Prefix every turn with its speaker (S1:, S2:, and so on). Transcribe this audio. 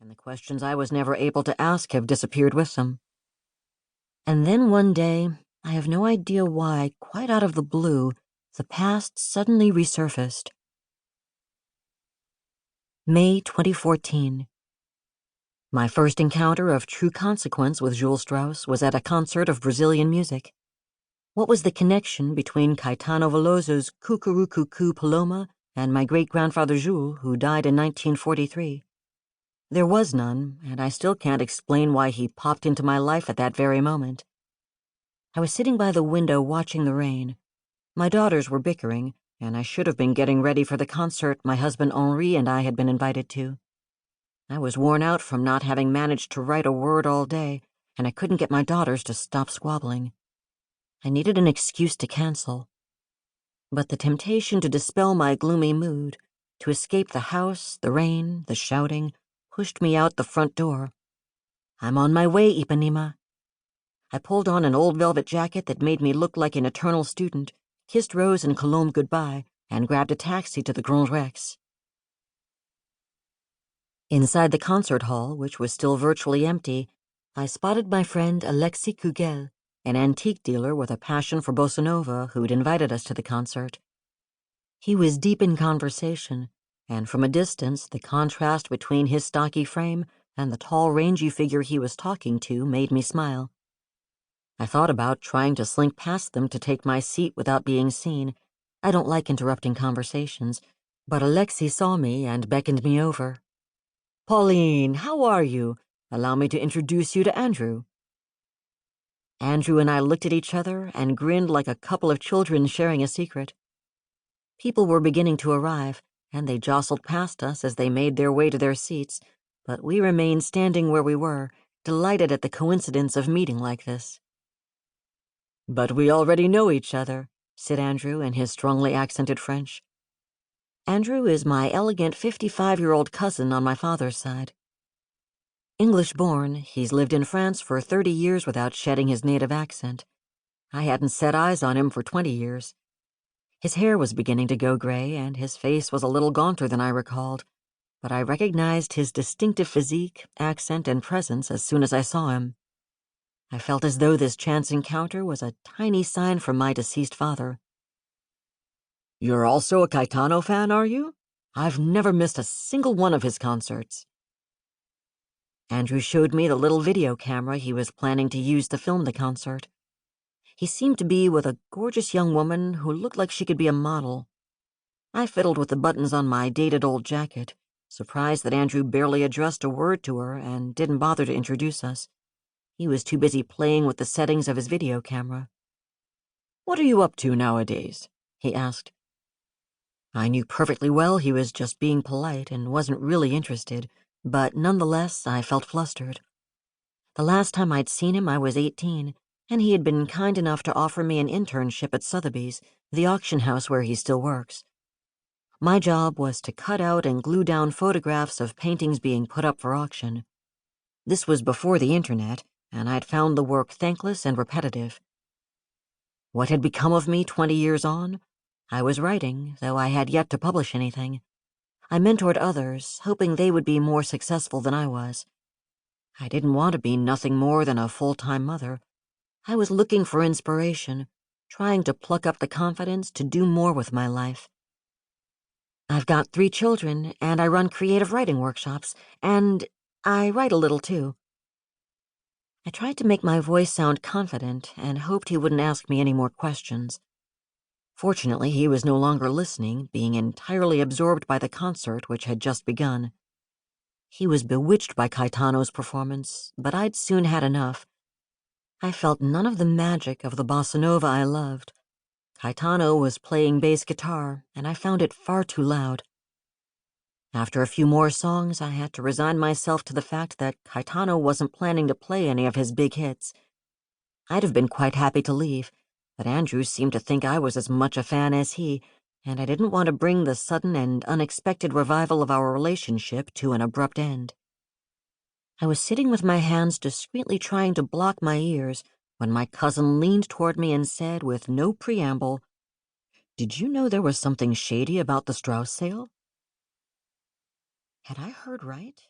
S1: and the questions I was never able to ask have disappeared with them. And then one day, I have no idea why, quite out of the blue, the past suddenly resurfaced. May 2014. My first encounter of true consequence with Jules Strauss was at a concert of Brazilian music. What was the connection between Caetano Veloso's Cuckoo Paloma and my great-grandfather Jules, who died in 1943? There was none, and I still can't explain why he popped into my life at that very moment. I was sitting by the window watching the rain. My daughters were bickering, and I should have been getting ready for the concert my husband Henri and I had been invited to. I was worn out from not having managed to write a word all day, and I couldn't get my daughters to stop squabbling. I needed an excuse to cancel. But the temptation to dispel my gloomy mood, to escape the house, the rain, the shouting, pushed me out the front door. I'm on my way, Ipanema. I pulled on an old velvet jacket that made me look like an eternal student, kissed Rose and Colombe goodbye, and grabbed a taxi to the Grand Rex. Inside the concert hall, which was still virtually empty, I spotted my friend Alexis Kugel, an antique dealer with a passion for bossa nova who'd invited us to the concert. He was deep in conversation, and from a distance the contrast between his stocky frame and the tall, rangy figure he was talking to made me smile. I thought about trying to slink past them to take my seat without being seen. I don't like interrupting conversations, but Alexis saw me and beckoned me over. "Pauline, how are you? Allow me to introduce you to Andrew." Andrew and I looked at each other and grinned like a couple of children sharing a secret. People were beginning to arrive, and they jostled past us as they made their way to their seats, but we remained standing where we were, delighted at the coincidence of meeting like this. "But we already know each other," said Andrew in his strongly accented French. Andrew is my elegant 55-year-old cousin on my father's side. English-born, he's lived in France for 30 years without shedding his native accent. I hadn't set eyes on him for 20 years. His hair was beginning to go gray, and his face was a little gaunter than I recalled, but I recognized his distinctive physique, accent, and presence as soon as I saw him. I felt as though this chance encounter was a tiny sign from my deceased father. "You're also a Caetano fan, are you? I've never missed a single one of his concerts." Andrew showed me the little video camera he was planning to use to film the concert. He seemed to be with a gorgeous young woman who looked like she could be a model. I fiddled with the buttons on my dated old jacket, surprised that Andrew barely addressed a word to her and didn't bother to introduce us. He was too busy playing with the settings of his video camera. "What are you up to nowadays?" he asked. I knew perfectly well he was just being polite and wasn't really interested, but nonetheless I felt flustered. The last time I'd seen him I was 18, and he had been kind enough to offer me an internship at Sotheby's, the auction house where he still works. My job was to cut out and glue down photographs of paintings being put up for auction. This was before the internet, and I'd found the work thankless and repetitive. What had become of me 20 years on? I was writing, though I had yet to publish anything. I mentored others, hoping they would be more successful than I was. I didn't want to be nothing more than a full-time mother. I was looking for inspiration, trying to pluck up the confidence to do more with my life. I've got 3 children, and I run creative writing workshops, and I write a little too. I tried to make my voice sound confident and hoped he wouldn't ask me any more questions. Fortunately, he was no longer listening, being entirely absorbed by the concert which had just begun. He was bewitched by Caetano's performance, but I'd soon had enough. I felt none of the magic of the bossa nova I loved. Caetano was playing bass guitar, and I found it far too loud. After a few more songs, I had to resign myself to the fact that Caetano wasn't planning to play any of his big hits. I'd have been quite happy to leave, but Andrew seemed to think I was as much a fan as he, and I didn't want to bring the sudden and unexpected revival of our relationship to an abrupt end. I was sitting with my hands discreetly trying to block my ears when my cousin leaned toward me and said with no preamble, "Did you know there was something shady about the Strauss sale?" Had I heard right?